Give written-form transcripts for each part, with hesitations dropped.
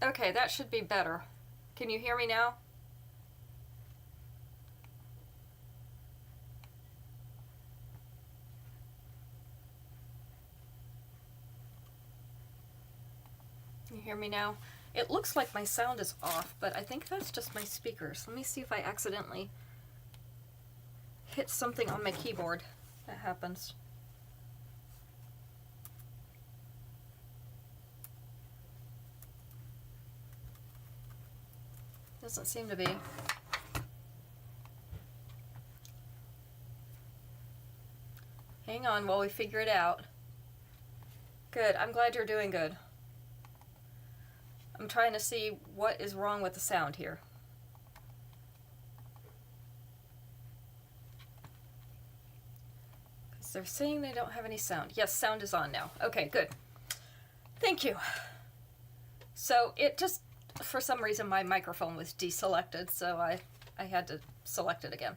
Okay, that should be better. Can you hear me now? Can you hear me now? It looks like my sound is off, but I think that's just my speakers. Let me see if I accidentally hit something on my keyboard. That happens. Doesn't seem to be. Hang on while we figure it out. Good, I'm glad you're doing good. I'm trying to see what is wrong with the sound here. Because they're saying they don't have any sound. Yes, sound is on now. Okay, good. Thank you. So it just, for some reason, my microphone was deselected, so I had to select it again.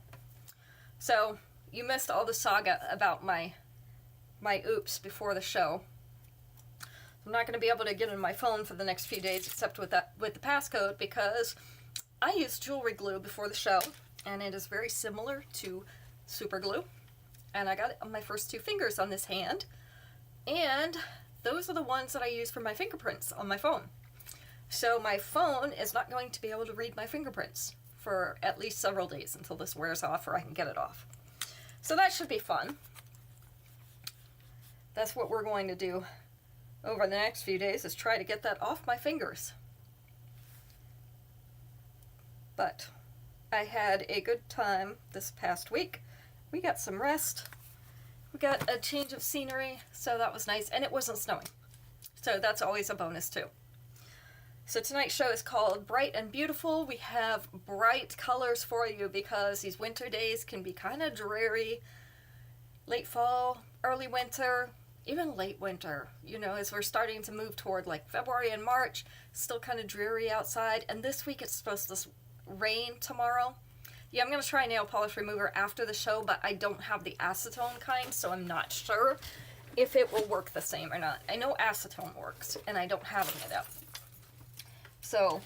So you missed all the saga about my oops before the show. I'm not going to be able to get in my phone for the next few days except with the passcode, because I used jewelry glue before the show, and it is very similar to super glue. And I got it on my first 2 fingers on this hand, and those are the ones that I use for my fingerprints on my phone. So my phone is not going to be able to read my fingerprints for at least several days until this wears off or I can get it off. So that should be fun. That's what we're going to do over the next few days, is try to get that off my fingers. But I had a good time this past week. We got some rest. We got a change of scenery, so that was nice. And it wasn't snowing. So that's always a bonus too. So tonight's show is called Bright and Beautiful. We have bright colors for you because these winter days can be kind of dreary. Late fall, early winter, even late winter, you know, as we're starting to move toward like February and March, still kind of dreary outside. And this week it's supposed to rain tomorrow. Yeah, I'm going to try nail polish remover after the show, but I don't have the acetone kind, so I'm not sure if it will work the same or not. I know acetone works, and I don't have any of that. So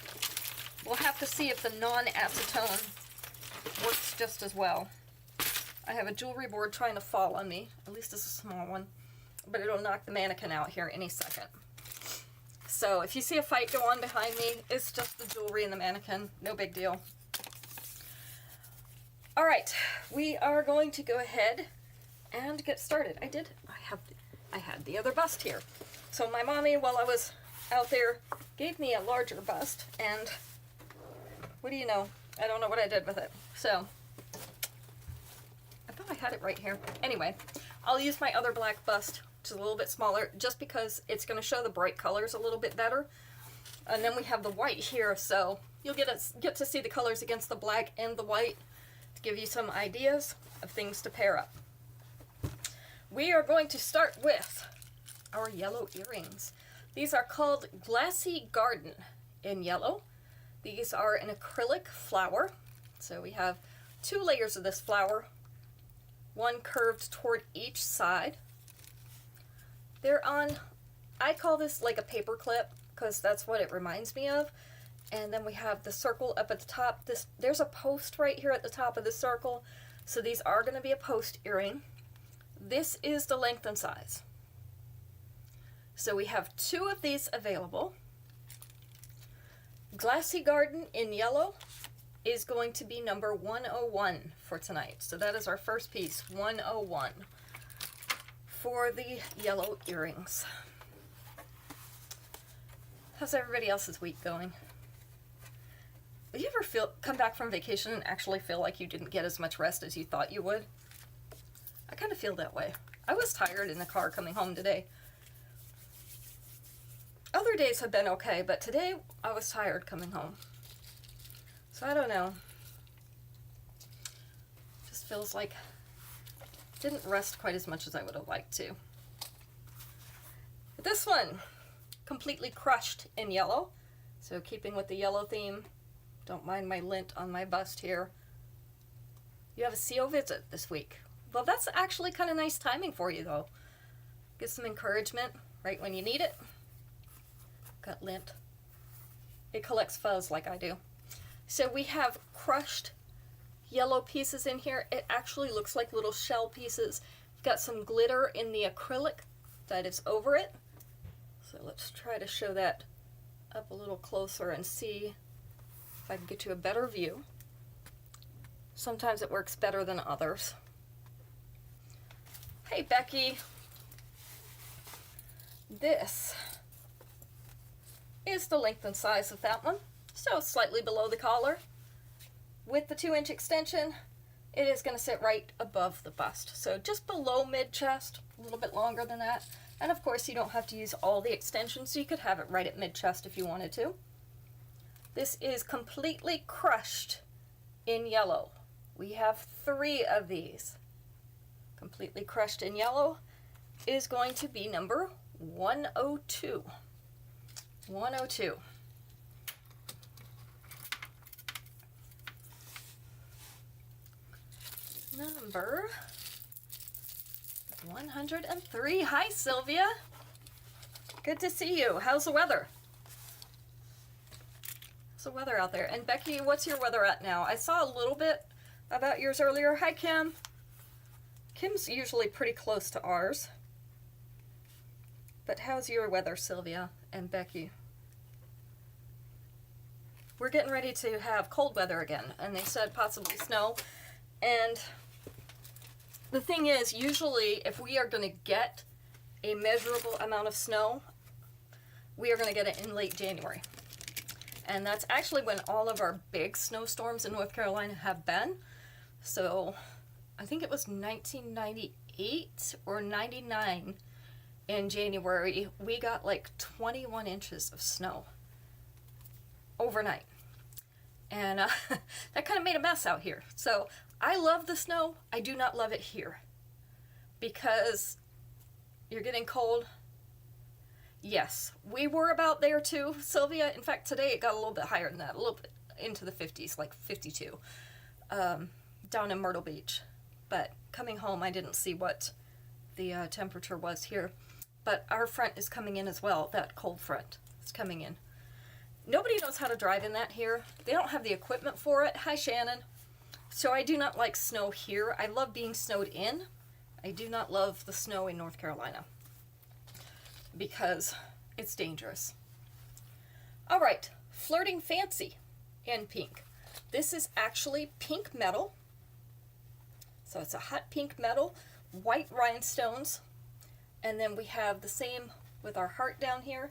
we'll have to see if the non-acetone works just as well. I have a jewelry board trying to fall on me. At least it's a small one. But it'll knock the mannequin out here any second. So if you see a fight go on behind me, it's just the jewelry and the mannequin. No big deal. Alright, we are going to go ahead and get started. I had the other bust here. So my mommy, while I was out there, gave me a larger bust, and what do you know? I don't know what I did with it. So I thought I had it right here. Anyway, I'll use my other black bust, which is a little bit smaller, just because it's going to show the bright colors a little bit better. And then we have the white here, so you'll get to see the colors against the black and the white to give you some ideas of things to pair up. We are going to start with our yellow earrings. These are called Glassy Garden in yellow. These are an acrylic flower. So we have 2 layers of this flower, one curved toward each side. They're on, I call this like a paper clip because that's what it reminds me of. And then we have the circle up at the top. There's a post right here at the top of the circle. So these are going to be a post earring. This is the length and size. So we have 2 of these available. Glassy Garden in yellow is going to be number 101 for tonight. So that is our first piece, 101, for the yellow earrings. How's everybody else's week going? Do you ever come back from vacation and actually feel like you didn't get as much rest as you thought you would? I kind of feel that way. I was tired in the car coming home today. Other days have been okay, but today I was tired coming home. So I don't know. Just feels like I didn't rest quite as much as I would have liked to. But this one, completely crushed in yellow. So keeping with the yellow theme, don't mind my lint on my bust here. You have a CO visit this week. Well, that's actually kind of nice timing for you, though. Get some encouragement right when you need it. Got lint it collects fuzz like I do. So we have crushed yellow pieces in here. It actually looks like little shell pieces. We've got some glitter in the acrylic that is over it. So let's try to show that up a little closer and see if I can get you a better view. Sometimes it works better than others. Hey Becky, this is the length and size of that one. So slightly below the collar. With the 2-inch extension, it is going to sit right above the bust. So just below mid-chest, a little bit longer than that. And of course you don't have to use all the extensions, so you could have it right at mid-chest if you wanted to. This is completely crushed in yellow. We have 3 of these. Completely crushed in yellow is going to be number 102. 102. Number 103. Hi, Sylvia. Good to see you. How's the weather? How's the weather out there? And Becky, what's your weather at now? I saw a little bit about yours earlier. Hi, Kim. Kim's usually pretty close to ours. But how's your weather, Sylvia and Becky? We're getting ready to have cold weather again, and they said possibly snow. And the thing is, usually if we are going to get a measurable amount of snow, we are going to get it in late January. And that's actually when all of our big snowstorms in North Carolina have been. So I think it was 1998 or 99 in January, we got like 21 inches of snow overnight. And that kind of made a mess out here. So I love the snow. I do not love it here because you're getting cold. Yes, we were about there too, Sylvia. In fact, today it got a little bit higher than that, a little bit into the 50s, like 52, down in Myrtle Beach. But coming home, I didn't see what the temperature was here. But our front is coming in as well, that cold front is coming in. Nobody knows how to drive in that here. They don't have the equipment for it. Hi, Shannon. So I do not like snow here. I love being snowed in. I do not love the snow in North Carolina because it's dangerous. All right, Flirting Fancy in pink. This is actually pink metal. So it's a hot pink metal, white rhinestones, and then we have the same with our heart down here,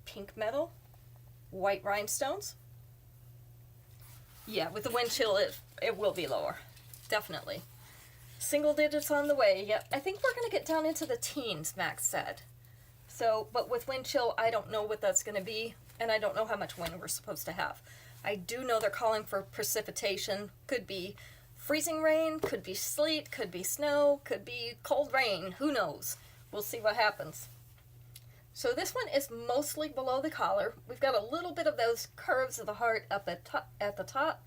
pink metal, white rhinestones. Yeah, with the wind chill, it will be lower, definitely. Single digits on the way. Yep, I think we're going to get down into the teens, Max said. So, but with wind chill, I don't know what that's going to be, and I don't know how much wind we're supposed to have. I do know they're calling for precipitation. Could be freezing rain, could be sleet, could be snow, could be cold rain. Who knows? We'll see what happens. So this one is mostly below the collar. We've got a little bit of those curves of the heart up at the top.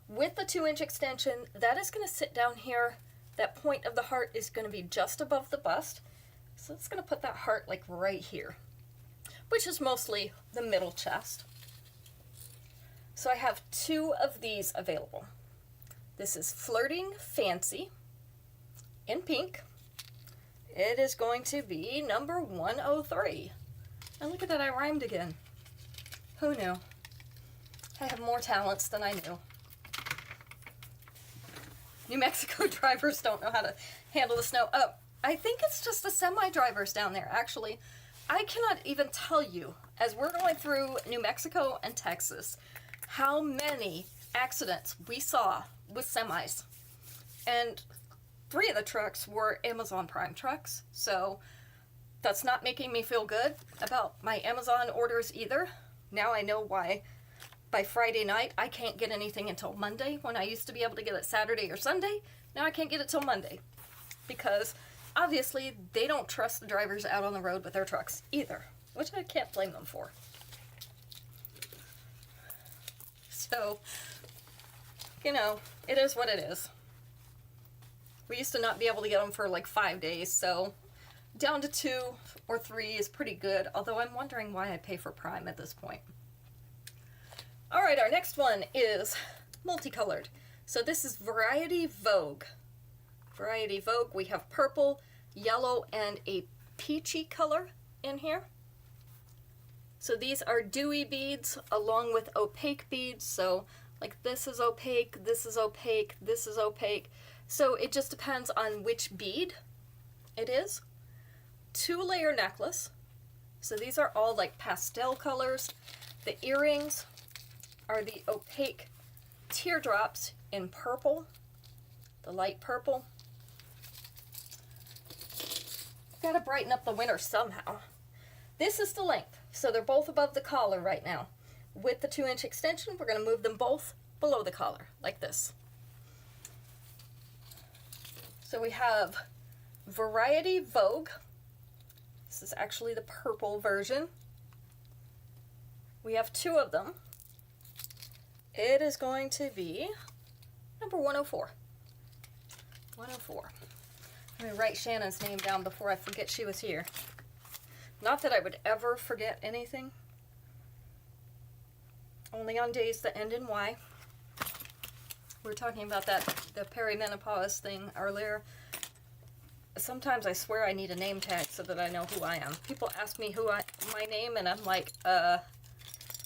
With the 2-inch extension, that is going to sit down here. That point of the heart is going to be just above the bust. So it's going to put that heart like right here, which is mostly the middle chest. So I have 2 of these available. This is Flirting Fancy in pink. It is going to be number 103. And look at that, I rhymed again. Who knew? I have more talents than I knew. New Mexico drivers don't know how to handle the snow. Oh, I think it's just the semi-drivers down there, actually. I cannot even tell you, as we're going through New Mexico and Texas, how many accidents we saw with semis. And 3 of the trucks were Amazon Prime trucks, so that's not making me feel good about my Amazon orders either. Now I know why by Friday night I can't get anything until Monday, when I used to be able to get it Saturday or Sunday. Now I can't get it till Monday because obviously they don't trust the drivers out on the road with their trucks either, which I can't blame them for. So, you know, it is what it is. We used to not be able to get them for like 5 days, so down to 2 or 3 is pretty good, although I'm wondering why I pay for Prime at this point. All right, our next one is multicolored. So this is Variety Vogue. Variety Vogue, we have purple, yellow, and a peachy color in here. So these are dewy beads along with opaque beads. So like this is opaque, this is opaque, this is opaque. So it just depends on which bead it is. 2-layer necklace. So these are all like pastel colors. The earrings are the opaque teardrops in purple, the light purple. Gotta brighten up the winter somehow. This is the length, so they're both above the collar right now. With the 2-inch extension, we're gonna move them both below the collar, like this. So we have Variety Vogue. This is actually the purple version. We have 2 of them. It is going to be number 104. 104. Let me write Shannon's name down before I forget she was here. Not that I would ever forget anything. Only on days that end in Y. We were talking about that, the perimenopause thing earlier. Sometimes I swear I need a name tag so that I know who I am. People ask me my name and I'm like, and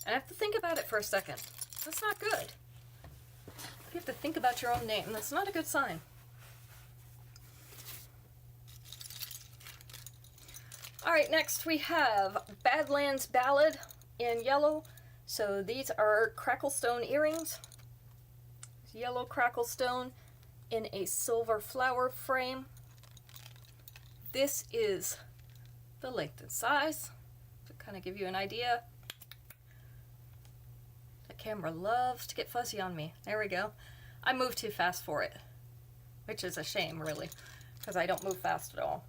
I have to think about it for a second. That's not good. If you have to think about your own name, that's not a good sign. All right, next we have Badlands Ballad in yellow. So these are cracklestone earrings. Yellow cracklestone in a silver flower frame. This is the length and size to kind of give you an idea. The camera loves to get fuzzy on me. There we go. I move too fast for it, which is a shame really, because I don't move fast at all.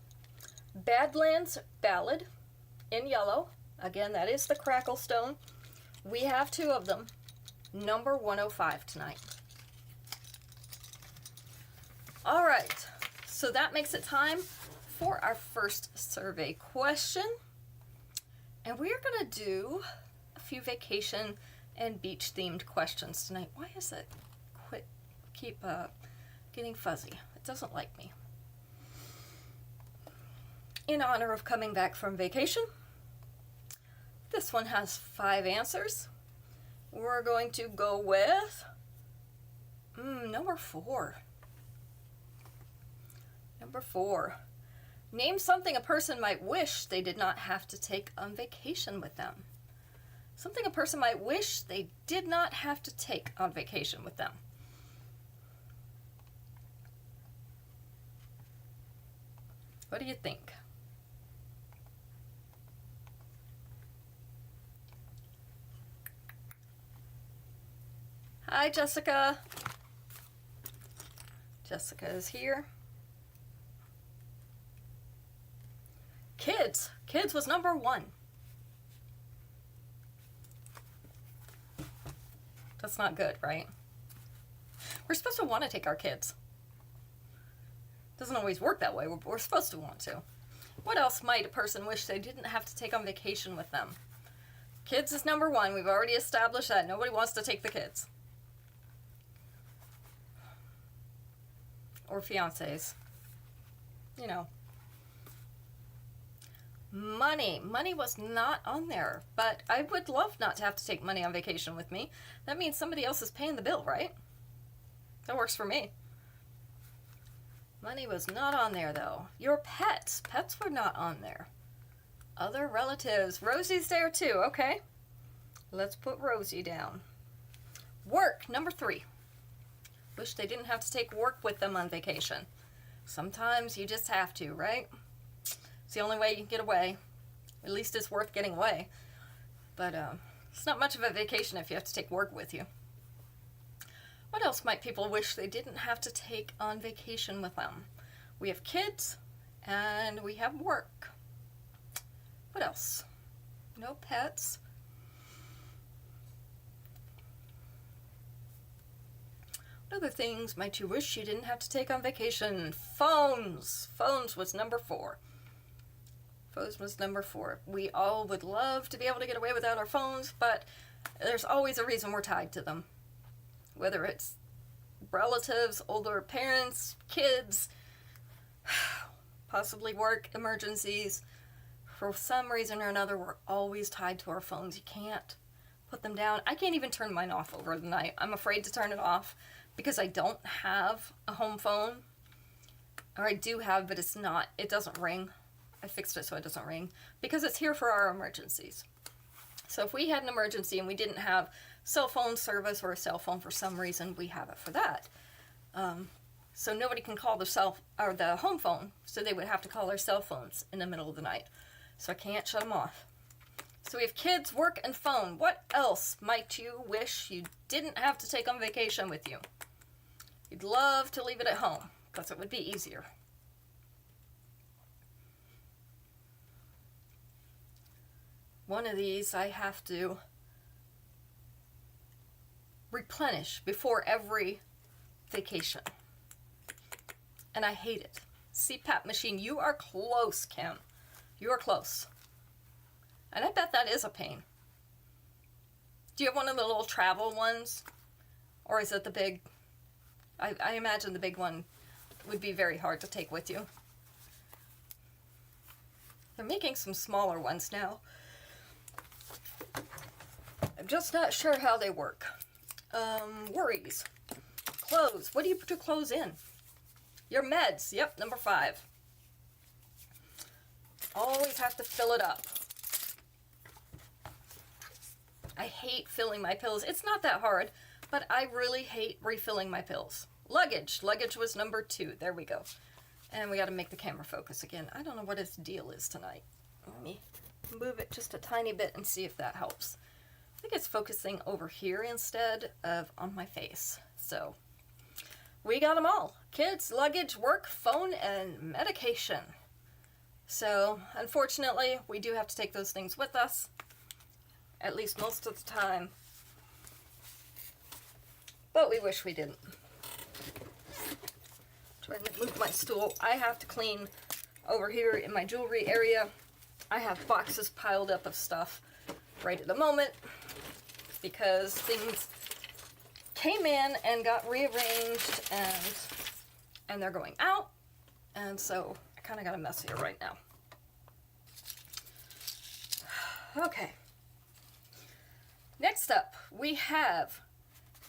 Badlands Ballad in yellow. Again, that is the cracklestone. We have 2 of them. Number 105 tonight. All right, so that makes it time for our first survey question. And we are going to do a few vacation and beach themed questions tonight. Why is it keep getting fuzzy? It doesn't like me. In honor of coming back from vacation, this one has 5 answers. We're going to go with number 4. Number 4. Name something a person might wish they did not have to take on vacation with them. Something a person might wish they did not have to take on vacation with them. What do you think? Hi, Jessica. Jessica is here. Kids. Kids was number 1. That's not good, right? We're supposed to want to take our kids. Doesn't always work that way. We're supposed to want to. What else might a person wish they didn't have to take on vacation with them? Kids is number 1. We've already established that. Nobody wants to take the kids. Or fiancés. You know. Money. Money was not on there, but I would love not to have to take money on vacation with me. That means somebody else is paying the bill, right? That works for me. Money was not on there, though. Your pets. Pets were not on there. Other relatives. Rosie's there, too. Okay. Let's put Rosie down. Work. Number 3. Wish they didn't have to take work with them on vacation. Sometimes you just have to, right? It's the only way you can get away. At least it's worth getting away. But it's not much of a vacation if you have to take work with you. What else might people wish they didn't have to take on vacation with them? We have kids and we have work. What else? No pets. What other things might you wish you didn't have to take on vacation? Phones. Phones was number 4. Phones was number 4. We all would love to be able to get away without our phones, but There's always a reason we're tied to them. Whether it's relatives, older parents, kids, possibly work emergencies. For some reason or another, we're always tied to our phones. You can't put them down. I can't even turn mine off over the night. I'm afraid to turn it off because I don't have a home phone. Or I do have, but it doesn't ring. I fixed it so it doesn't ring because it's here for our emergencies. So if we had an emergency and we didn't have cell phone service or a cell phone for some reason, we have it for that. So nobody can call the home phone, so they would have to call their cell phones in the middle of the night. So I can't shut them off. So we have kids, work, and phone. What else might you wish you didn't have to take on vacation with you? You'd love to leave it at home, because it would be easier. One of these I have to replenish before every vacation. And I hate it. CPAP machine. You are close, Kim. You are close. And I bet that is a pain. Do you have one of the little travel ones? Or is it the big... I imagine the big one would be very hard to take with you. They're making some smaller ones now. I'm just not sure how they work. Worries. Clothes. What do you put your clothes in? Your meds. Yep, number 5. Always have to fill it up. I hate filling my pills. It's not that hard, but I really hate refilling my pills. Luggage. Luggage was number 2. There we go. And we got to make the camera focus again. I don't know what its deal is tonight. Let me move it just a tiny bit and see if that helps. I think it's focusing over here instead of on my face. So we got them all. Kids, luggage, work, phone, and medication. So unfortunately, we do have to take those things with us, at least most of the time. But we wish we didn't. Trying to move my stool. I have to clean over here in my jewelry area. I have boxes piled up of stuff right at the moment because things came in and got rearranged and they're going out, and so I kind of got a mess here right now. Okay. Next up, we have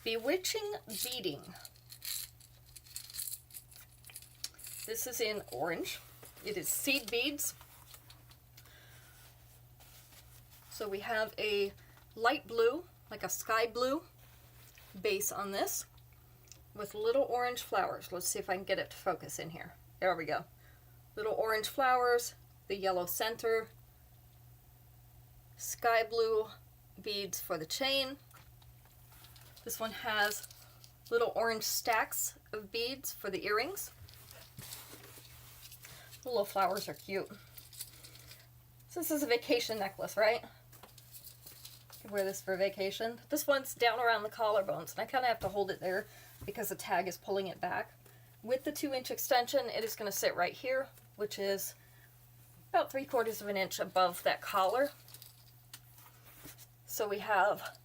Bewitching Beading. This is in orange. It is seed beads. So we have a light blue, like a sky blue base on this with little orange flowers. Let's see if I can get it to focus in here. There we go. Little orange flowers, the yellow center, sky blue beads for the chain. This one has little orange stacks of beads for the earrings. The little flowers are cute. So this is a vacation necklace, right? You can wear this for vacation. This one's down around the collarbones, and I kind of have to hold it there because the tag is pulling it back. With the 2-inch extension, it is going to sit right here, which is about 3/4 of an inch above that collar. So we have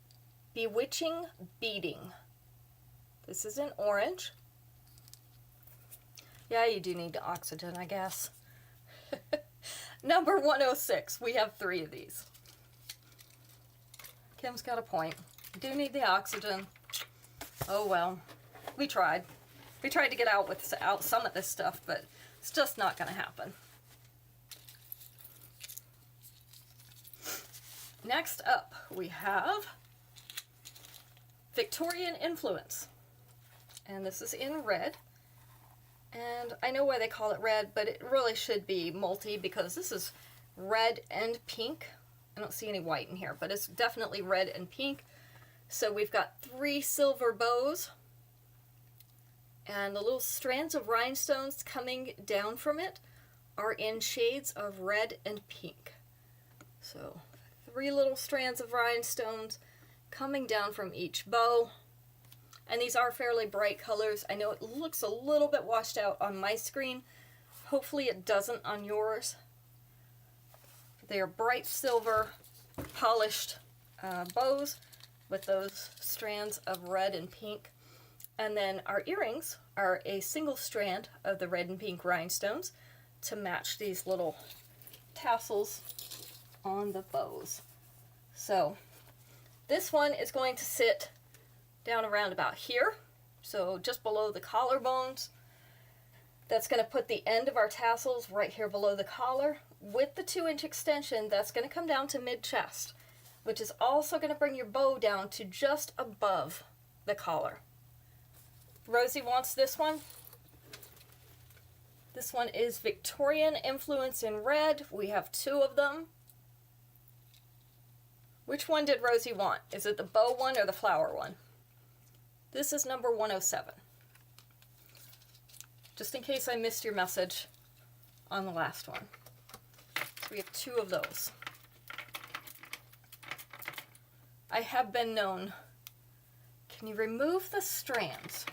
Bewitching Beading. This is in orange. Yeah, you do need the oxygen, I guess. Number 106. We have 3 of these. Kim's got a point. You do need the oxygen. Oh well. We tried. We tried to get out some of this stuff, but it's just not going to happen. Next up, we have Victorian Influence. And this is in red. And I know why they call it red, but it really should be multi because this is red and pink. I don't see any white in here, but it's definitely red and pink. So we've got 3 silver bows. And the little strands of rhinestones coming down from it are in shades of red and pink. So 3 little strands of rhinestones coming down from each bow. And these are fairly bright colors. I know it looks a little bit washed out on my screen. Hopefully it doesn't on yours. They are bright silver polished bows. with those strands of red and pink. And then our earrings are a single strand of the red and pink rhinestones to match these little tassels on the bows. So this one is going to sit down around about here, so just below the collarbones. That's going to put the end of our tassels right here below the collar. With the 2-inch extension, that's going to come down to mid-chest, which is also going to bring your bow down to just above the collar. Rosie wants this one. This one is Victorian influence in red. We have 2 of them. Which one did Rosie want? Is it the bow one or the flower one? This is number 107. Just in case I missed your message on the last one. So we have 2 of those. I have been known. Can you remove the strands?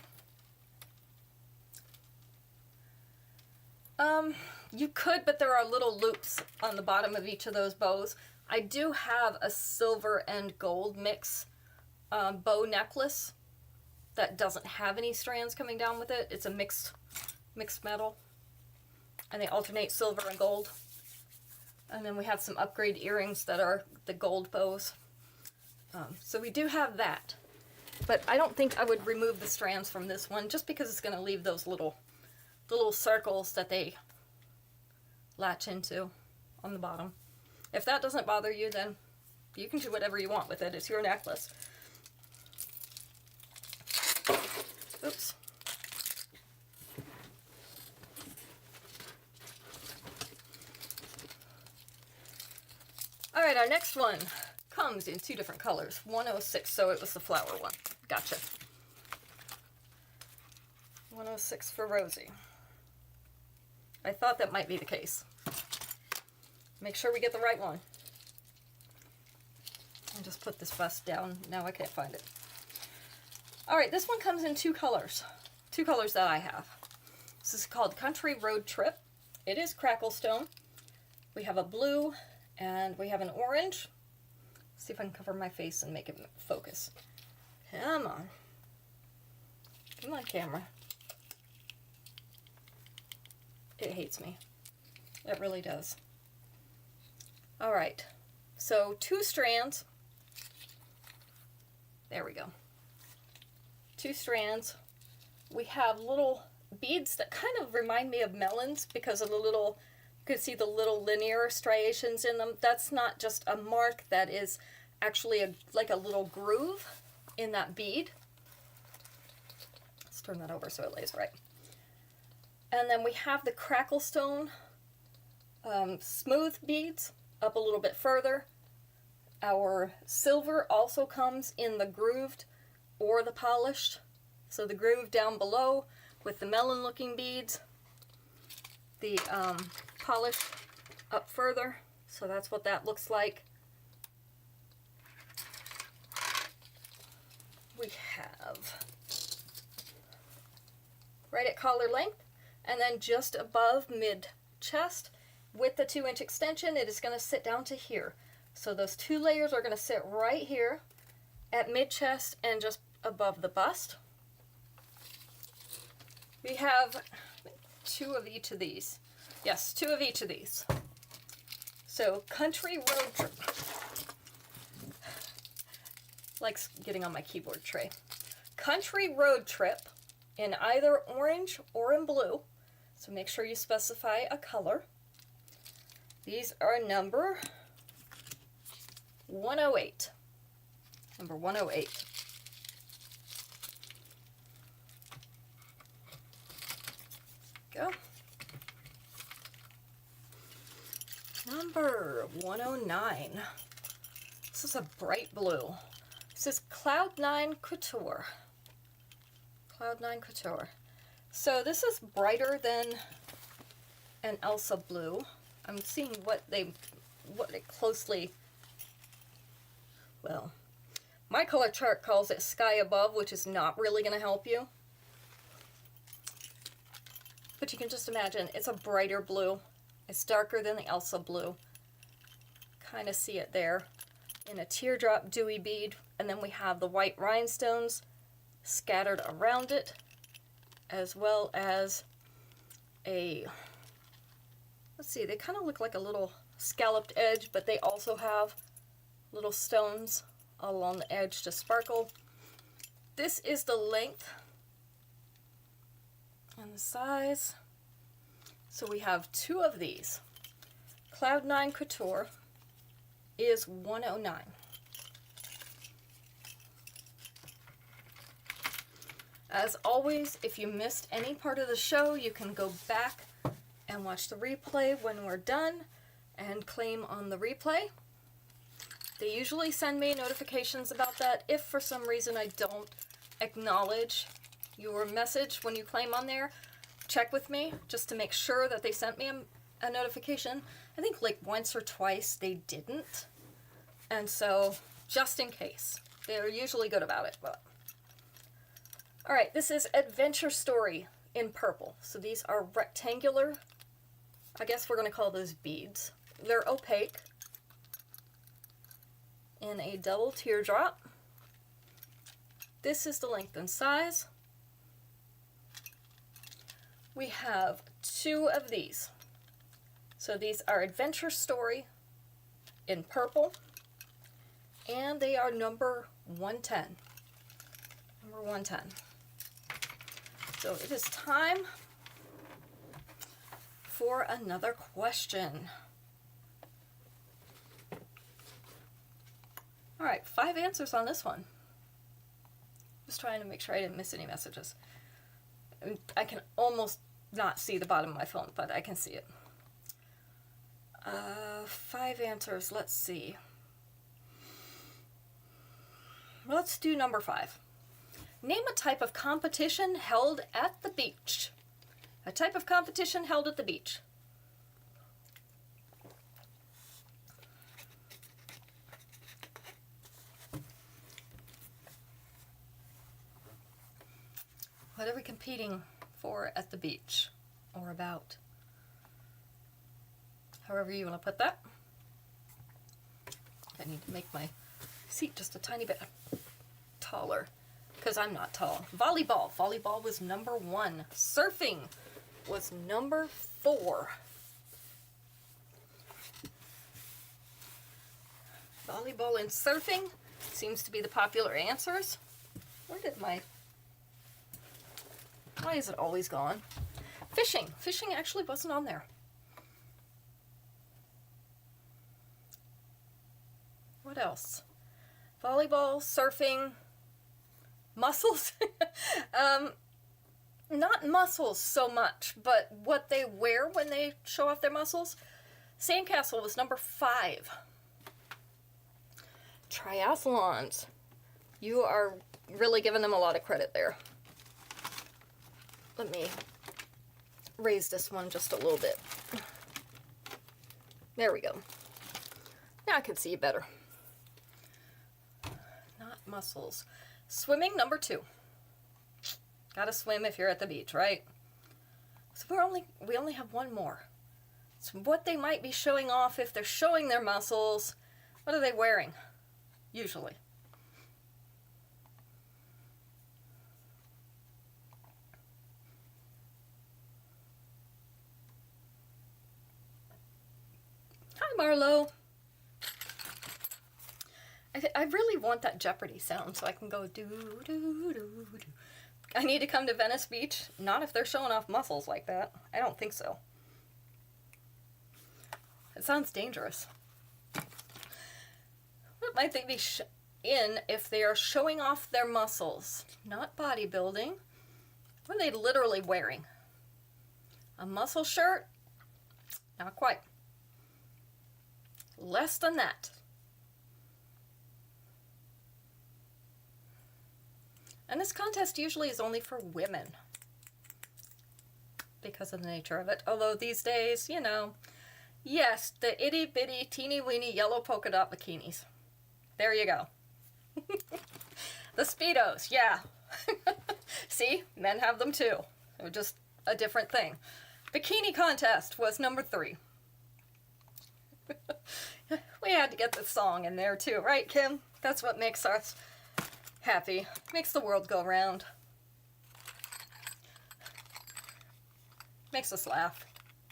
You could, but there are little loops on the bottom of each of those bows. I do have a silver and gold mix bow necklace that doesn't have any strands coming down with it. It's a mixed metal, and they alternate silver and gold. And then we have some upgrade earrings that are the gold bows. So we do have that, but I don't think I would remove the strands from this one just because it's going to leave those little circles that they latch into on the bottom. If that doesn't bother you, then you can do whatever you want with it. It's your necklace. Oops. All right, our next one comes in 2 different colors. 106, so it was the flower one. Gotcha. 106 for Rosie. I thought that might be the case. Make sure we get the right one. I'll just put this bust down. Now I can't find it. All right, this one comes in 2 colors. 2 colors that I have. This is called Country Road Trip. It is cracklestone. We have a blue and we have an orange. Let's see if I can cover my face and make it focus. Come on. Come on, camera. It hates me. It really does. All right. So 2 strands. There we go. 2 strands. We have little beads that kind of remind me of melons because of the little, you can see the little linear striations in them. That's not just a mark, that is actually like a little groove in that bead. Let's turn that over so it lays right. And then we have the cracklestone smooth beads up a little bit further. Our silver also comes in the grooved or the polished. So the groove down below with the melon looking beads. The polished up further. So that's what that looks like. We have right at collar length. And then just above mid-chest, with the 2-inch extension, it is going to sit down to here. So those 2 layers are going to sit right here at mid-chest and just above the bust. We have 2 of each of these. Yes, 2 of each of these. So Country Road Trip. Likes getting on my keyboard tray. Country Road Trip in either orange or in blue. So make sure you specify a color. These are number 108. Number 108. Go. Number 109. This is a bright blue. This is Cloud 9 Couture. Cloud 9 Couture. So this is brighter than an Elsa blue. I'm seeing what it closely, well, my color chart calls it Sky Above, which is not really going to help you. But you can just imagine, it's a brighter blue. It's darker than the Elsa blue. Kind of see it there. In a teardrop dewy bead And then we have the white rhinestones scattered around it, as well as a, let's see, they kind of look like a little scalloped edge, but they also have little stones along the edge to sparkle. This is the length and the size. So we have 2 of these. Cloud 9 Couture is $109. As always, if you missed any part of the show, you can go back and watch the replay when we're done and claim on the replay. They usually send me notifications about that. If for some reason I don't acknowledge your message when you claim on there, check with me just to make sure that they sent me a notification. I think like once or twice they didn't. And so just in case. They're usually good about it. But alright, this is Adventure Story in purple. So these are rectangular, I guess we're going to call those beads. They're opaque in a double teardrop. This is the length and size. We have 2 of these. So these are Adventure Story in purple, and they are number 110. Number 110. So it is time for another question. All right, 5 answers on this one. Just trying to make sure I didn't miss any messages. I can almost not see the bottom of my phone, but I can see it. 5 answers, let's see. Let's do number 5. Name a type of competition held at the beach. A type of competition held at the beach. What are we competing for at the beach, or about? However you want to put that. I need to make my seat just a tiny bit taller, because I'm not tall. Volleyball. Volleyball was number 1. Surfing was number 4. Volleyball and surfing seems to be the popular answers. Where did my... Why is it always gone? Fishing. Fishing actually wasn't on there. What else? Volleyball, surfing, mussels. Not mussels so much, but what they wear when they show off their muscles. Sandcastle was number 5. Triathlons. You are really giving them a lot of credit there. Let me raise this one just a little bit. There we go. Now I can see you better. Not mussels. Swimming, number 2. Gotta swim if you're at the beach, right? So we only have one more. So what they might be showing off if they're showing their muscles. What are they wearing? Usually. Hi, Marlo. I really want that Jeopardy sound so I can go do do do do. I need to come to Venice Beach. Not if they're showing off muscles like that. I don't think so. It sounds dangerous. What might they be in if they are showing off their muscles? Not bodybuilding. What are they literally wearing? A muscle shirt? Not quite. Less than that. And this contest usually is only for women because of the nature of it. Although these days, you know, yes, the itty bitty teeny weeny yellow polka dot bikinis. There you go. The Speedos, yeah. See, men have them too. They're just a different thing. Bikini contest was number 3. We had to get the song in there too, right, Kim? That's what makes us happy. Makes the world go round. Makes us laugh.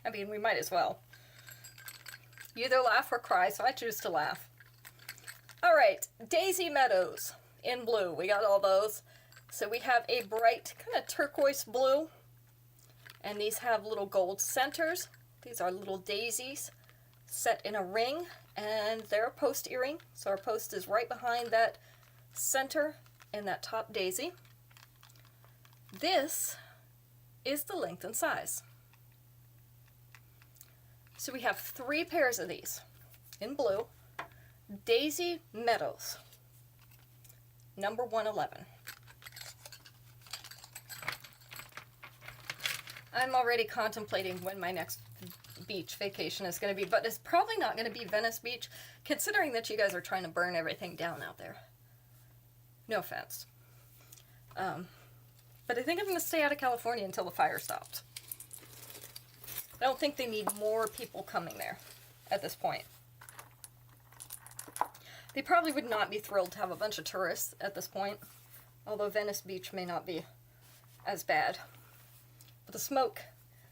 I mean, we might as well. You either laugh or cry, so I choose to laugh. All right, Daisy Meadows in blue. We got all those. So we have a bright kind of turquoise blue. And these have little gold centers. These are little daisies set in a ring. And they're a post earring. So our post is right behind that center in that top daisy. This is the length and size. So we have 3 pairs of these in blue. Daisy Meadows, number 111. I'm already contemplating when my next beach vacation is going to be, but it's probably not going to be Venice Beach, considering that you guys are trying to burn everything down out there. No offense. But I think I'm going to stay out of California until the fire stops. I don't think they need more people coming there at this point. They probably would not be thrilled to have a bunch of tourists at this point, although Venice Beach may not be as bad. But the smoke,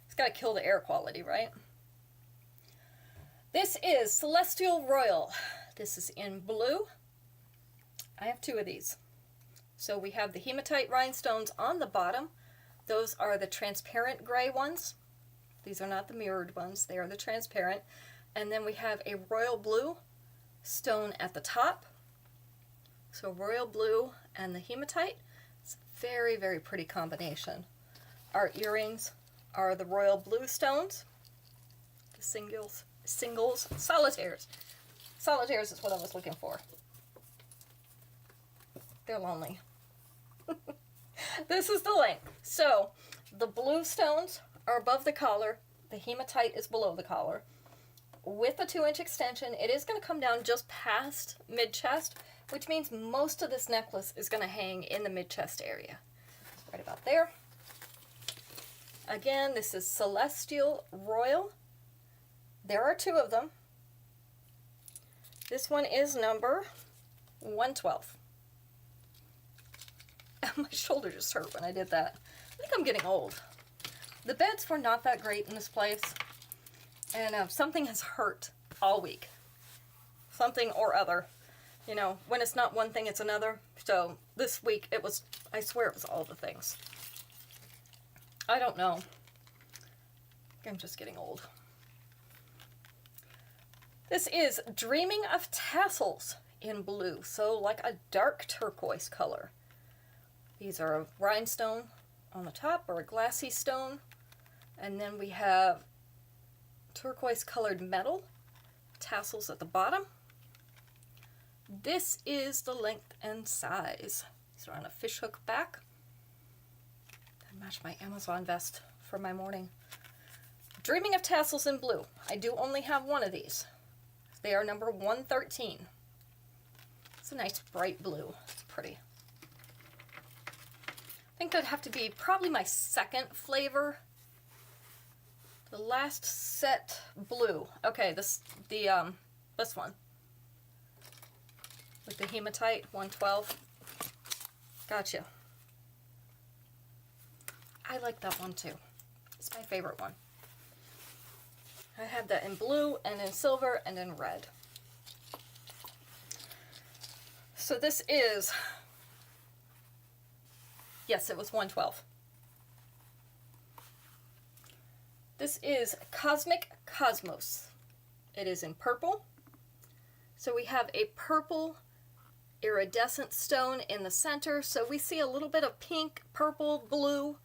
it's got to kill the air quality, right? This is Celestial Royal. This is in blue. I have 2 of these. So we have the hematite rhinestones on the bottom. Those are the transparent gray ones. These are not the mirrored ones. They are the transparent. And then we have a royal blue stone at the top. So royal blue and the hematite. It's a very, very pretty combination. Our earrings are the royal blue stones. The singles, solitaires. Solitaires is what I was looking for. They're lonely. This is the length. So the blue stones are above the collar. The hematite is below the collar. With a 2-inch extension, it is going to come down just past mid-chest, which means most of this necklace is going to hang in the mid-chest area. Right about there. Again, this is Celestial Royal. There are 2 of them. This one is number 112. My shoulder just hurt when I did that. I think I'm getting old. The beds were not that great in this place. And something has hurt all week. Something or other. You know, when it's not one thing, it's another. So this week it was, I swear it was all the things. I don't know. I'm just getting old. This is Dreaming of Tassels in blue. So like a dark turquoise color. These are a rhinestone on the top or a glassy stone. And then we have turquoise colored metal, tassels at the bottom. This is the length and size. These are on a fishhook back. I match my Amazon vest for my morning. Dreaming of Tassels in blue. I do only have 1 of these. They are number 113. It's a nice bright blue. It's pretty. I think that'd have to be probably my 2nd flavor. The last set blue. Okay, this one. With the hematite 112. Gotcha. I like that one too. It's my favorite one. I have that in blue and in silver and in red. So this is, yes, it was 112. This is Cosmic Cosmos. It is in purple. So we have a purple iridescent stone in the center. So we see a little bit of pink, purple, blue.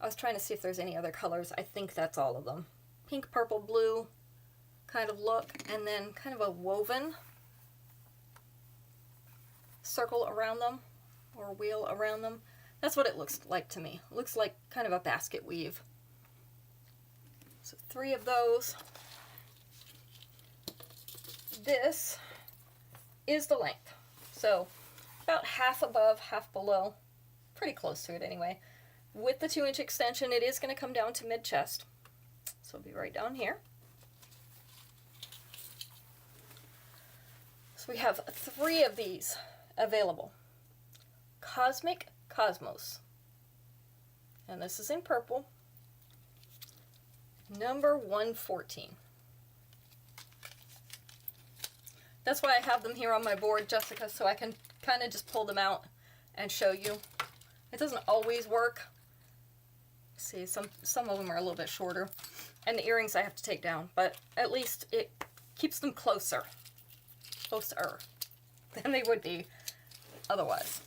I was trying to see if there's any other colors. I think that's all of them. Pink, purple, blue kind of look. And then kind of a woven circle around them or wheel around them. That's what it looks like to me. It looks like kind of a basket weave. So 3 of those. This is the length. So about half above, half below. Pretty close to it anyway. With the 2-inch extension, it is going to come down to mid-chest. So it'll be right down here. So we have 3 of these available. Cosmic Cosmos. And this is in purple. Number 114. That's why I have them here on my board, Jessica, so I can kind of just pull them out and show you. It doesn't always work. See, some of them are a little bit shorter. And the earrings I have to take down, but at least it keeps them closer than they would be otherwise.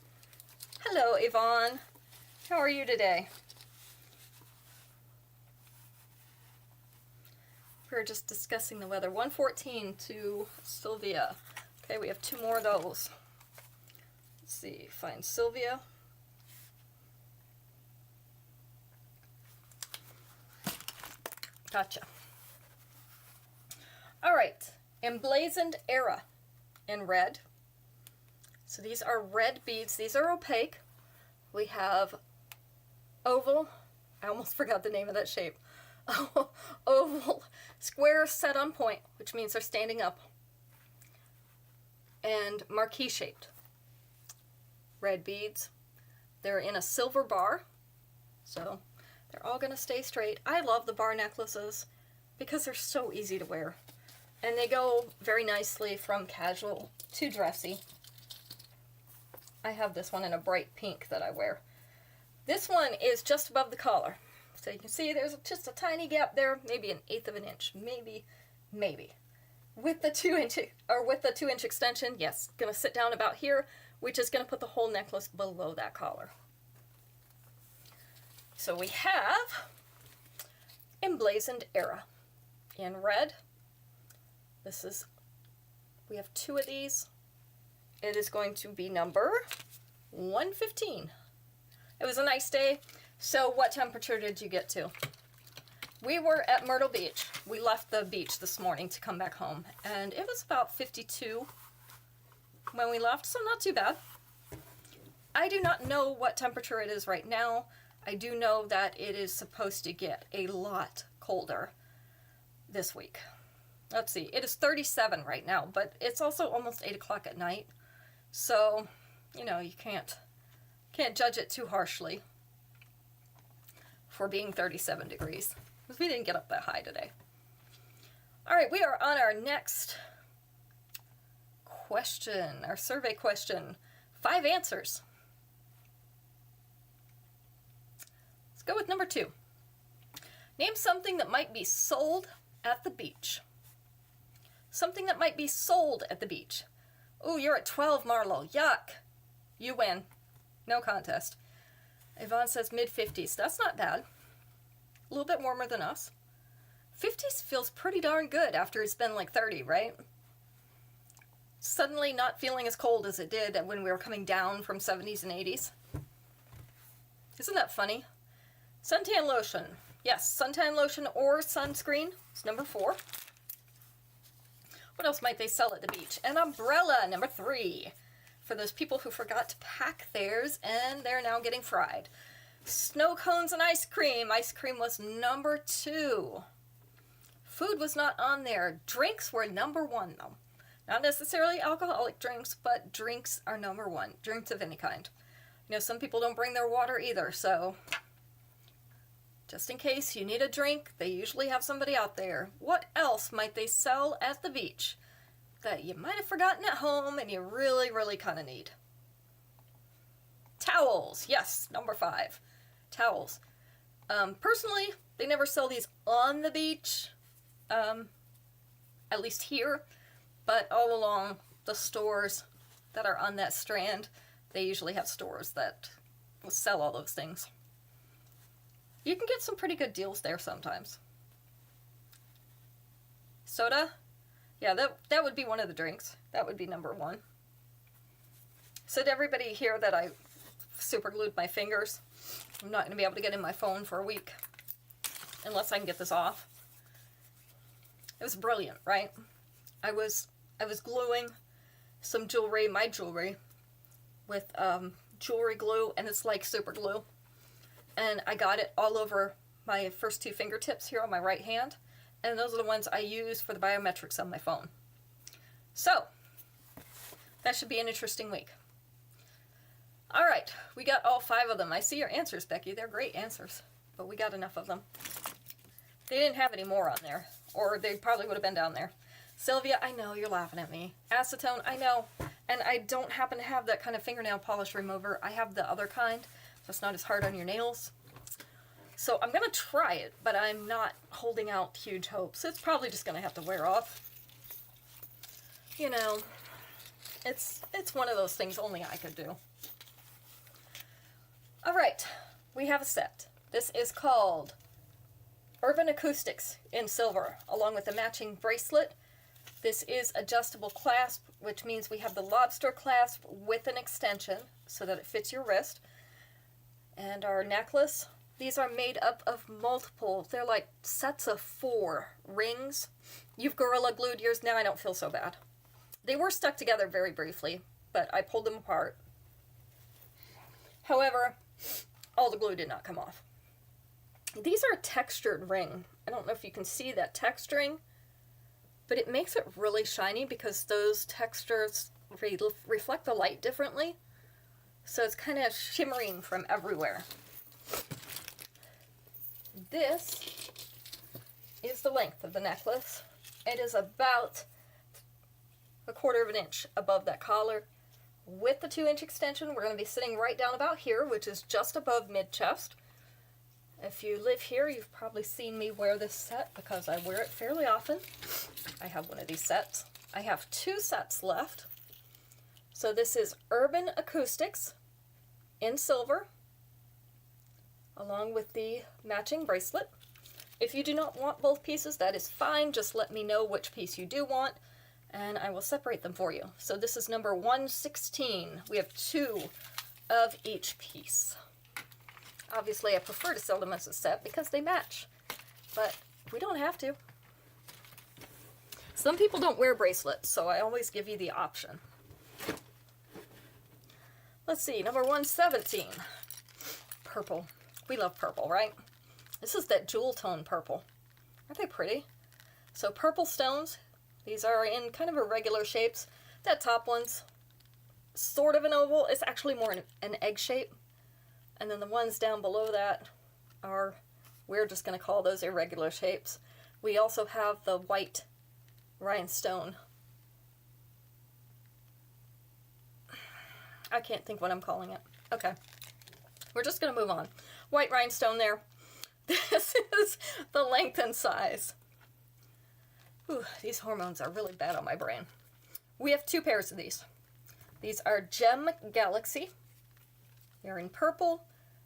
Hello, Yvonne. How are you today? We're just discussing the weather. 114 to Sylvia. Okay, we have 2 more of those. Let's see, find Sylvia. Gotcha. All right, Emblazoned Era in red. So these are red beads. These are opaque. We have oval. I almost forgot the name of that shape. Oval, square set on point, which means they're standing up, and marquee shaped. Red beads. They're in a silver bar, so they're all going to stay straight. I love the bar necklaces because they're so easy to wear, and they go very nicely from casual to dressy. I have this one in a bright pink that I wear. This one is just above the collar. So you can see there's just a tiny gap there, maybe 1/8 of an inch, maybe. With the 2-inch extension, yes, gonna sit down about here, which is gonna put the whole necklace below that collar. So we have Emblazoned Era in red. We have 2 of these. It is going to be number 115. It was a nice day. So what temperature did you get to? We were at Myrtle Beach. We left the beach this morning to come back home, and it was about 52 when we left, so not too bad. I do not know what temperature it is right now. I do know that it is supposed to get a lot colder this week. Let's see, it is 37 right now, but it's also almost 8 o'clock at night, so, you know, you can't judge it too harshly for being 37 degrees, because we didn't get up that high today. All right, we are on our next question, our survey question. 5 answers. Let's go with number 2. Name something that might be sold at the beach. Something that might be sold at the beach. Ooh, you're at 12, Marlo. Yuck. You win. No contest. Yvonne says mid-50s. That's not bad. A little bit warmer than us. 50s feels pretty darn good after it's been like 30, right? Suddenly not feeling as cold as it did when we were coming down from 70s and 80s. Isn't that funny? Suntan lotion. Yes, suntan lotion or sunscreen. It's number 4. What else might they sell at the beach? An umbrella, number 3. For those people who forgot to pack theirs and they're now getting fried. Snow cones and ice cream. Ice cream was number 2. Food was not on there. Drinks were number 1, though. Not necessarily alcoholic drinks, but drinks are number 1. Drinks of any kind. You know, some people don't bring their water either, so just in case you need a drink, they usually have somebody out there. What else might they sell at the beach that you might have forgotten at home and you really, really kind of need? Towels. Yes, number 5. Towels. Personally, they never sell these on the beach, at least here, but all along the stores that are on that strand, they usually have stores that will sell all those things. You can get some pretty good deals there sometimes. Soda? Yeah, that would be one of the drinks. That would be number 1. So to everybody here that I super glued my fingers, I'm not going to be able to get in my phone for a week unless I can get this off. It was brilliant, right? I was gluing some jewelry, my jewelry, with jewelry glue, and it's like super glue. And I got it all over my first 2 fingertips here on my right hand, and those are the ones I use for the biometrics on my phone. So, that should be an interesting week. All right, we got all 5 of them. I see your answers, Becky. They're great answers, but we got enough of them. They didn't have any more on there, or they probably would have been down there. Sylvia, I know you're laughing at me. Acetone, I know. And I don't happen to have that kind of fingernail polish remover. I have the other kind, so it's not as hard on your nails. So I'm going to try it, but I'm not holding out huge hopes. It's probably just going to have to wear off. You know, it's one of those things only I could do. All right, we have a set. This is called Urban Acoustics in silver, along with the matching bracelet. This is adjustable clasp, which means we have the lobster clasp with an extension so that it fits your wrist. And our necklace, these are made up of multiple, they're like sets of 4 rings. You've Gorilla Glued yours, now I don't feel so bad. They were stuck together very briefly, but I pulled them apart. However, all the glue did not come off. These are a textured ring. I don't know if you can see that texturing, but it makes it really shiny because those textures reflect the light differently. So it's kind of shimmering from everywhere. This is the length of the necklace. It is about 1/4 inch above that collar. With the 2-inch extension, we're going to be sitting right down about here, which is just above mid-chest. If you live here, you've probably seen me wear this set because I wear it fairly often. I have one of these sets. I have 2 sets left. So this is Urban Acoustics in silver, along with the matching bracelet. If you do not want both pieces, that is fine. Just let me know which piece you do want, and I will separate them for you. So this is number 116. We have 2 of each piece. Obviously, I prefer to sell them as a set because they match, but we don't have to. Some people don't wear bracelets, so I always give you the option. Let's see, number 117. Purple. We love purple, right? This is that jewel tone purple. Aren't they pretty? So purple stones. These are in kind of irregular shapes. That top one's sort of an oval. It's actually more an egg shape. And then the ones down below that are, we're just going to call those irregular shapes. We also have the white rhinestone. I can't think what I'm calling it. Okay. We're just going to move on. White rhinestone there. This is the length and size. Ooh, these hormones are really bad on my brain. We have 2 pairs of these. These are Gem Galaxy. They're in purple.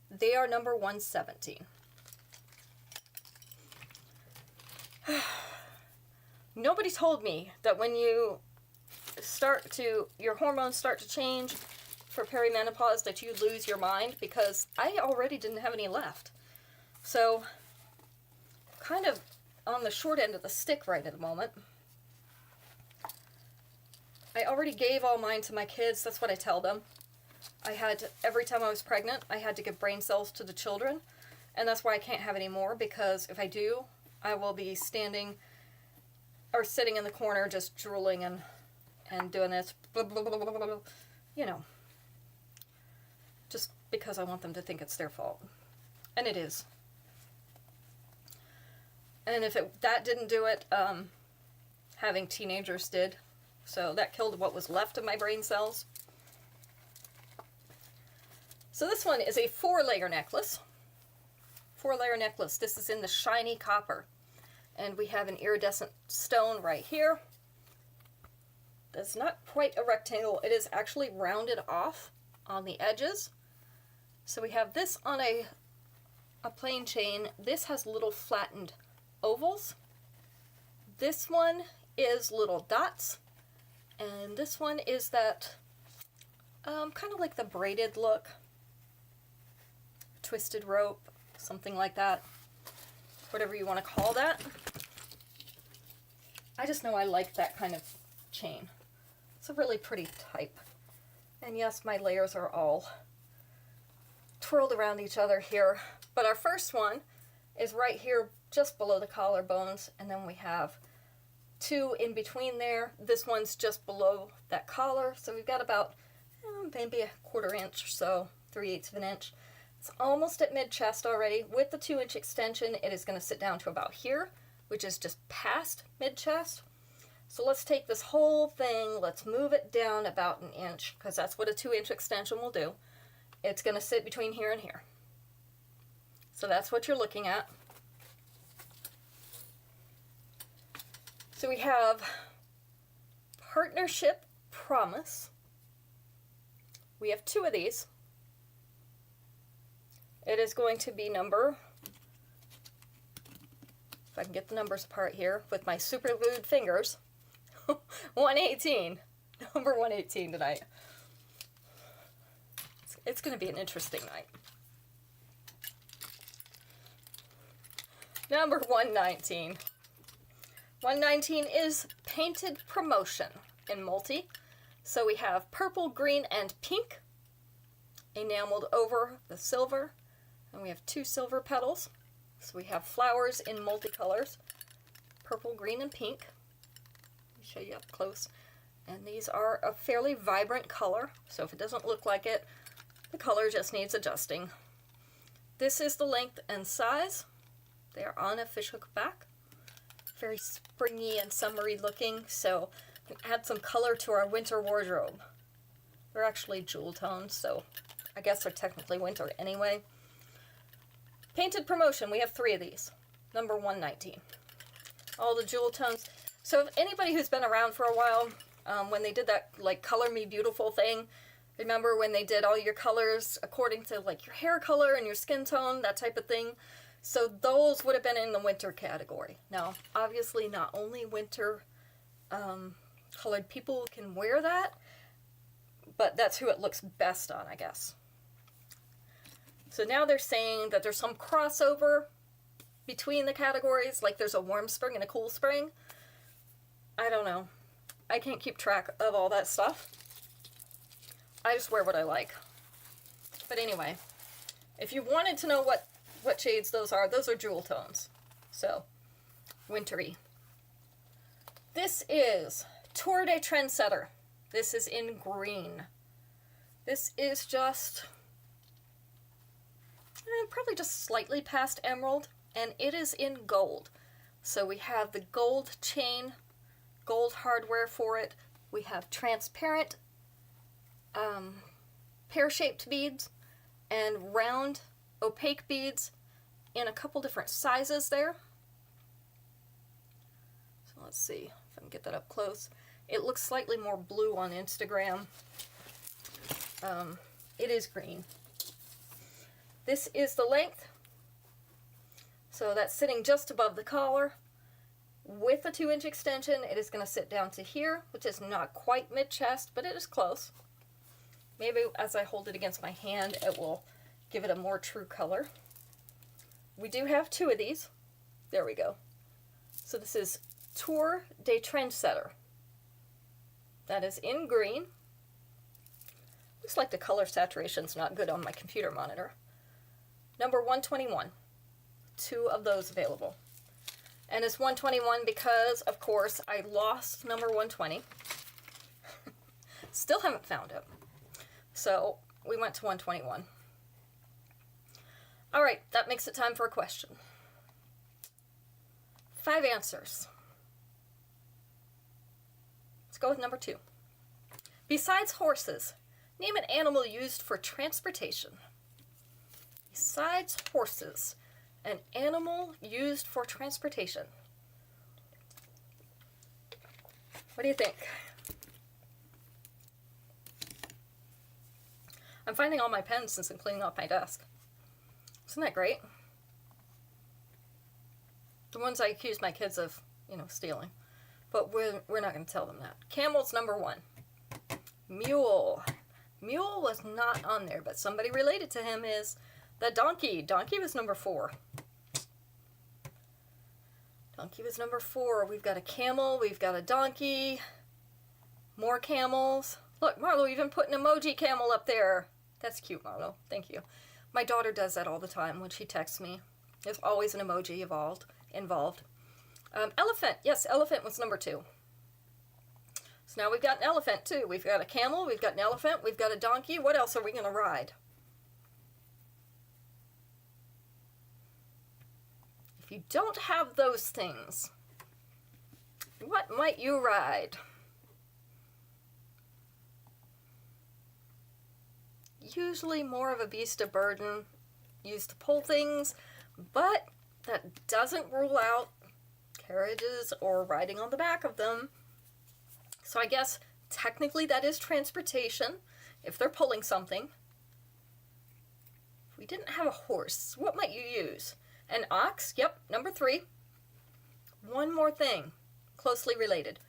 They are number 117. Nobody told me that when you your hormones start to change for perimenopause that you lose your mind, because I already didn't have any left. So, kind of on the short end of the stick right at the moment. I already gave all mine to my kids. That's what I tell them. Every time I was pregnant, I had to give brain cells to the children. And that's why I can't have any more, because if I do, I will be standing or sitting in the corner just drooling and doing this, blah, blah, blah, blah, blah, you know, just because I want them to think it's their fault. And it is. And if that didn't do it, having teenagers did. So that killed what was left of my brain cells. So this one is a 4-layer necklace. 4-layer necklace. This is in the shiny copper. And we have an iridescent stone right here. That's not quite a rectangle. It is actually rounded off on the edges. So we have this on a plain chain. This has little flattened ovals. This one is little dots. And this one is that kind of like the braided look. Twisted rope, something like that. Whatever you want to call that. I just know I like that kind of chain. It's a really pretty type. And yes, my layers are all twirled around each other here. But our first one is right here just below the collarbones, and then we have 2 in between there. This one's just below that collar, so we've got about maybe a 1/4 inch or so, 3/8 of an inch. It's almost at mid-chest already. With the 2-inch extension, it is going to sit down to about here, which is just past mid-chest. So let's take this whole thing, let's move it down about 1 inch, because that's what a 2-inch extension will do. It's going to sit between here and here. So that's what you're looking at. So we have Partnership Promise. We have 2 of these. It is going to be number, if I can get the numbers apart here with my super glued fingers, 118. Number 118 tonight. It's going to be an interesting night. Number 119. 119 is Painted Promotion in multi. So we have purple, green, and pink enameled over the silver. And we have 2 silver petals. So we have flowers in multicolors, purple, green, and pink. Let me show you up close. And these are a fairly vibrant color. So if it doesn't look like it, the color just needs adjusting. This is the length and size. They are on a fishhook back. Very springy and summery looking, so we can add some color to our winter wardrobe. They're actually jewel tones, so I guess they're technically winter anyway. Painted Promotion, we have 3 of these. Number 119. All the jewel tones. So if anybody who's been around for a while, when they did that like Color Me Beautiful thing, remember when they did all your colors according to like your hair color and your skin tone, that type of thing? So those would have been in the winter category. Now, obviously not only winter colored people can wear that, but that's who it looks best on, I guess. So now they're saying that there's some crossover between the categories, like there's a warm spring and a cool spring. I don't know. I can't keep track of all that stuff. I just wear what I like. But anyway, if you wanted to know what shades those are jewel tones. So, wintry. This is Tour de Trendsetter. This is in green. This is just probably just slightly past emerald, and it is in gold. So we have the gold chain, gold hardware for it. We have transparent pear-shaped beads and round opaque beads in a couple different sizes there. So let's see if I can get that up close. It looks slightly more blue on Instagram. It is green. This is the length. So that's sitting just above the collar. With a 2-inch extension, it is going to sit down to here, which is not quite mid-chest, but it is close. Maybe as I hold it against my hand, it will give it a more true color. We do have 2 of these. There we go. So this is Tour de Trendsetter. That is in green. Looks like the color saturation's not good on my computer monitor. Number 121. 2 of those available. And it's 121 because, of course, I lost number 120. Still haven't found it. So we went to 121. All right, that makes it time for a question. 5 answers. Let's go with number 2. Besides horses, name an animal used for transportation. Besides horses, an animal used for transportation. What do you think? I'm finding all my pens since I'm cleaning up my desk. Isn't that great? The ones I accuse my kids of, stealing. But we're not going to tell them that. Camel's number 1. Mule. Mule was not on there, but somebody related to him is the donkey. Donkey was number 4. Donkey was number 4. We've got a camel. We've got a donkey. More camels. Look, Marlo even put an emoji camel up there. That's cute, Marlo. Thank you. My daughter does that all the time when she texts me. There's always an emoji involved. Elephant. Yes, elephant was number 2. So now we've got an elephant too. We've got a camel, we've got an elephant, we've got a donkey. What else are we going to ride? If you don't have those things, what might you ride? Usually more of a beast of burden, used to pull things, but that doesn't rule out carriages or riding on the back of them. So I guess technically that is transportation if they're pulling something. If we didn't have a horse, what might you use? An ox? Yep, number 3. One more thing, closely related.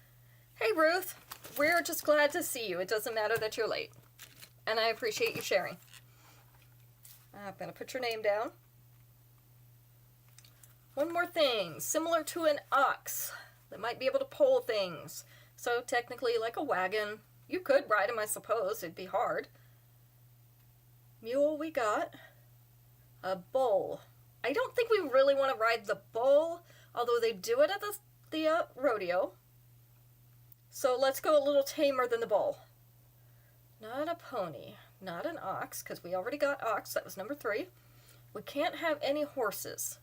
Hey Ruth, we're just glad to see you. It doesn't matter that you're late. And I appreciate you sharing. I'm going to put your name down. One more thing, similar to an ox that might be able to pull things. So technically like a wagon. You could ride them, I suppose. It'd be hard. Mule we got. A bull. I don't think we really want to ride the bull, although they do it at the rodeo. So let's go a little tamer than the bull. Not a pony, not an ox, because we already got ox. That was number 3. We can't have any horses.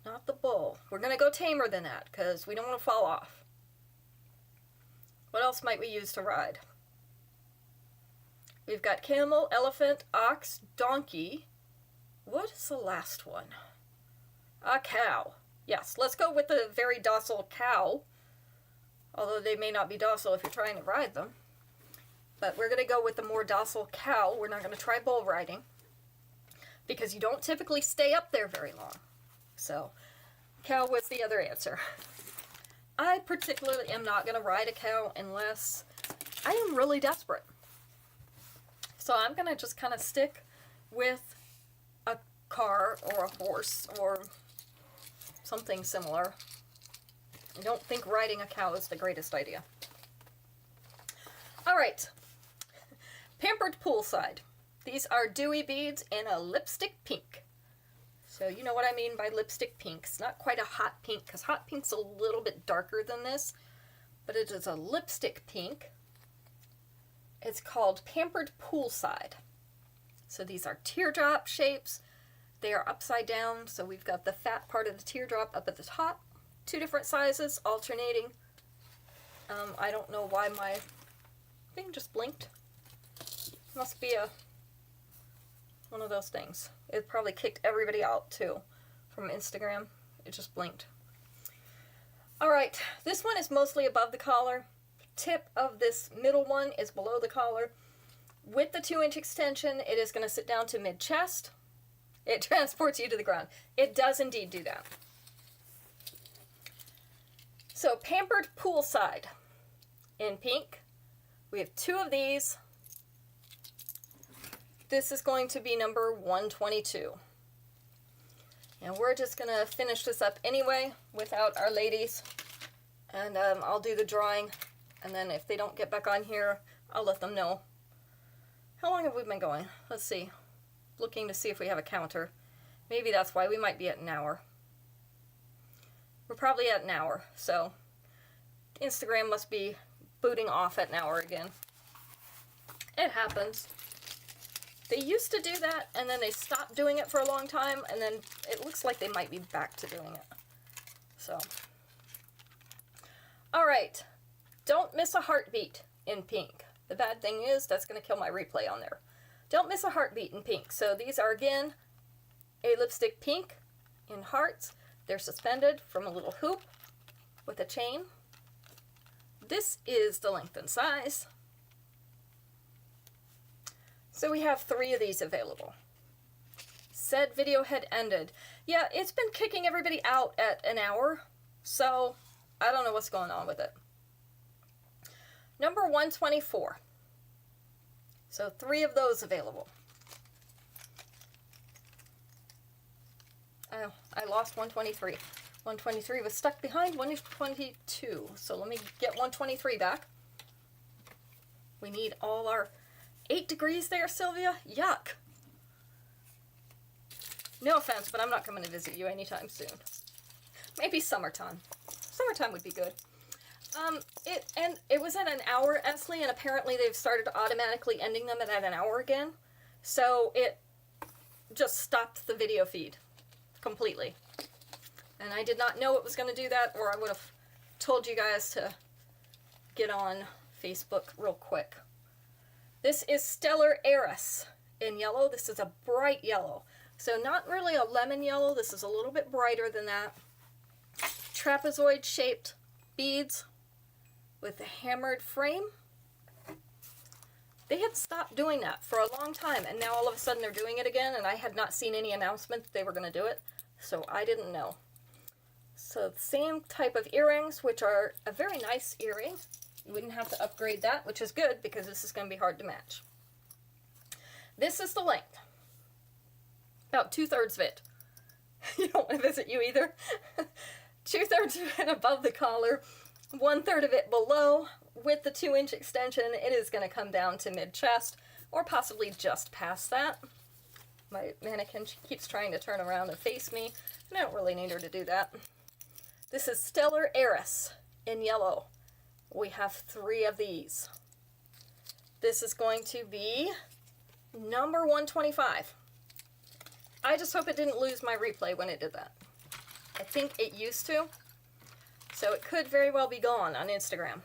Not the bull. We're going to go tamer than that, because we don't want to fall off. What else might we use to ride? We've got camel, elephant, ox, donkey. What is the last one? A cow. Yes, let's go with the very docile cow. Although they may not be docile if you're trying to ride them. But we're going to go with the more docile cow. We're not going to try bull riding. Because you don't typically stay up there very long. So, cow was the other answer. I particularly am not going to ride a cow unless I am really desperate. So I'm going to just kind of stick with a car or a horse or something similar. I don't think riding a cow is the greatest idea. All right. Pampered poolside. These are dewy beads in a lipstick pink. So you know what I mean by lipstick pink. It's not quite a hot pink, because hot pink's a little bit darker than this, but it is a lipstick pink. It's called Pampered Poolside. So these are teardrop shapes. They are upside down, so we've got the fat part of the teardrop up at the top. 2 different sizes, alternating. I don't know why my thing just blinked. Must be one of those things. It probably kicked everybody out too from Instagram. It just blinked. Alright, this one is mostly above the collar. Tip of this middle one is below the collar. With the 2-inch extension, it is going to sit down to mid-chest. It transports you to the ground. It does indeed do that. So, Pampered Poolside in pink. We have 2 of these. This is going to be number 122. And we're just going to finish this up anyway without our ladies. And I'll do the drawing. And then if they don't get back on here, I'll let them know. How long have we been going? Let's see. Looking to see if we have a counter. Maybe that's why we might be at an hour. We're probably at an hour. So Instagram must be booting off at an hour again. It happens. They used to do that, and then they stopped doing it for a long time, and then it looks like they might be back to doing it. So, alright, don't miss a heartbeat in pink. The bad thing is, that's going to kill my replay on there. Don't miss a heartbeat in pink. So these are, again, a lipstick pink in hearts. They're suspended from a little hoop with a chain. This is the length and size. So we have 3 of these available. Said video had ended. Yeah, it's been kicking everybody out at an hour, so I don't know what's going on with it. Number 124. So 3 of those available. Oh, I lost 123. 123 was stuck behind 122. So let me get 123 back. We need all our 8 degrees there, Sylvia? Yuck. No offense, but I'm not coming to visit you anytime soon. Maybe summertime. Summertime would be good. It was at an hour, Esley, and apparently they've started automatically ending them at an hour again. So it just stopped the video feed completely. And I did not know it was going to do that, or I would have told you guys to get on Facebook real quick. This is Stellar Heiress in yellow. This is a bright yellow. So not really a lemon yellow. This is a little bit brighter than that. Trapezoid shaped beads with a hammered frame. They had stopped doing that for a long time, and now all of a sudden they're doing it again, and I had not seen any announcement that they were going to do it, so I didn't know. So the same type of earrings, which are a very nice earring. You wouldn't have to upgrade that, which is good because this is going to be hard to match. This is the length. About 2/3 of it. You don't want to visit you either. 2/3 of it above the collar, 1/3 of it below. With the 2-inch extension, it is going to come down to mid-chest, or possibly just past that. My mannequin, she keeps trying to turn around and face me, and I don't really need her to do that. This is Stellar Heiress in yellow. We have 3 of these. This is going to be number 125. I just hope it didn't lose my replay when it did that. I think it used to, so it could very well be gone on Instagram.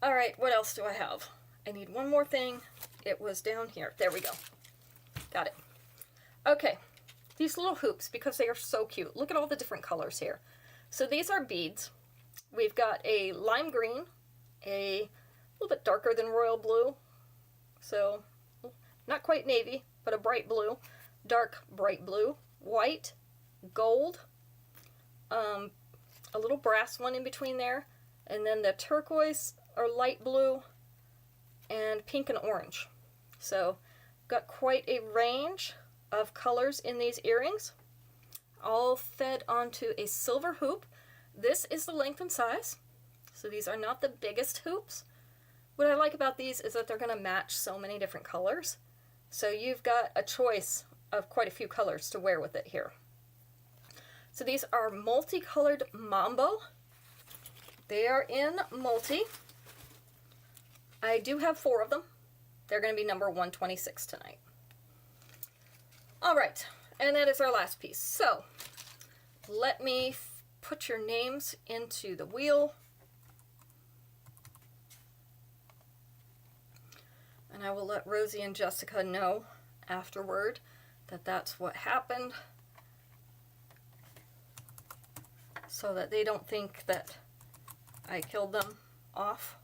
Alright, what else do I have? I need one more thing. It was down here. There we go. Got it. Okay, these little hoops, because they are so cute. Look at all the different colors here. So these are beads. We've got a lime green, a little bit darker than royal blue, so not quite navy, but a bright blue, dark bright blue, white, gold, a little brass one in between there, and then the turquoise or light blue, and pink and orange. So got quite a range of colors in these earrings, all fed onto a silver hoop. This is the length and size, so these are not the biggest hoops. What I like about these is that they're going to match so many different colors, so you've got a choice of quite a few colors to wear with it here. So these are multicolored mambo. They are in multi. I do have 4 of them. They're going to be number 126 tonight. Alright, and that is our last piece. So, let me put your names into the wheel. And I will let Rosie and Jessica know afterward that that's what happened, so that they don't think that I killed them off.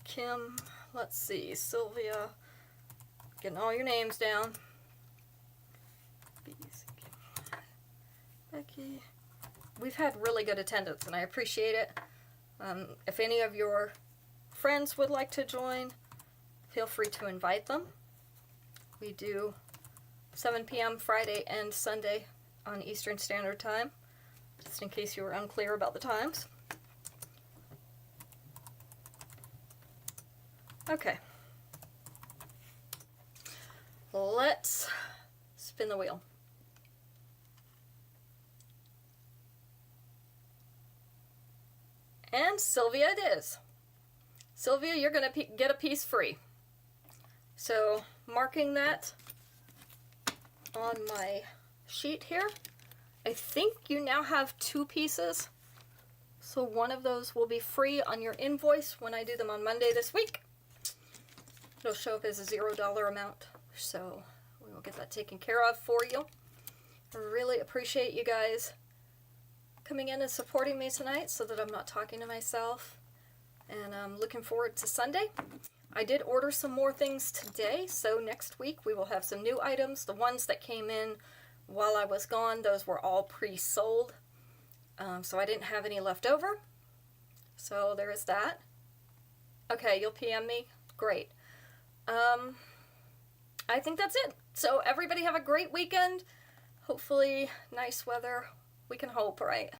Kim, let's see, Sylvia, getting all your names down. Becky. We've had really good attendance, and I appreciate it. If any of your friends would like to join, feel free to invite them. We do 7 p.m. Friday and Sunday on Eastern Standard Time, just in case you were unclear about the times. Okay. Let's spin the wheel. And Sylvia it is. Sylvia, you're going to get a piece free. So, marking that on my sheet here. I think you now have 2 pieces. So one of those will be free on your invoice when I do them on Monday this week. It'll show up as a $0 amount. So we will get that taken care of for you. I really appreciate you guys coming in and supporting me tonight so that I'm not talking to myself. And I'm looking forward to Sunday. I did order some more things today, so next week we will have some new items. The ones that came in while I was gone, those were all pre-sold. So I didn't have any left over. So there is that. Okay, you'll PM me? Great. I think that's it. So everybody have a great weekend. Hopefully nice weather. We can hope, right?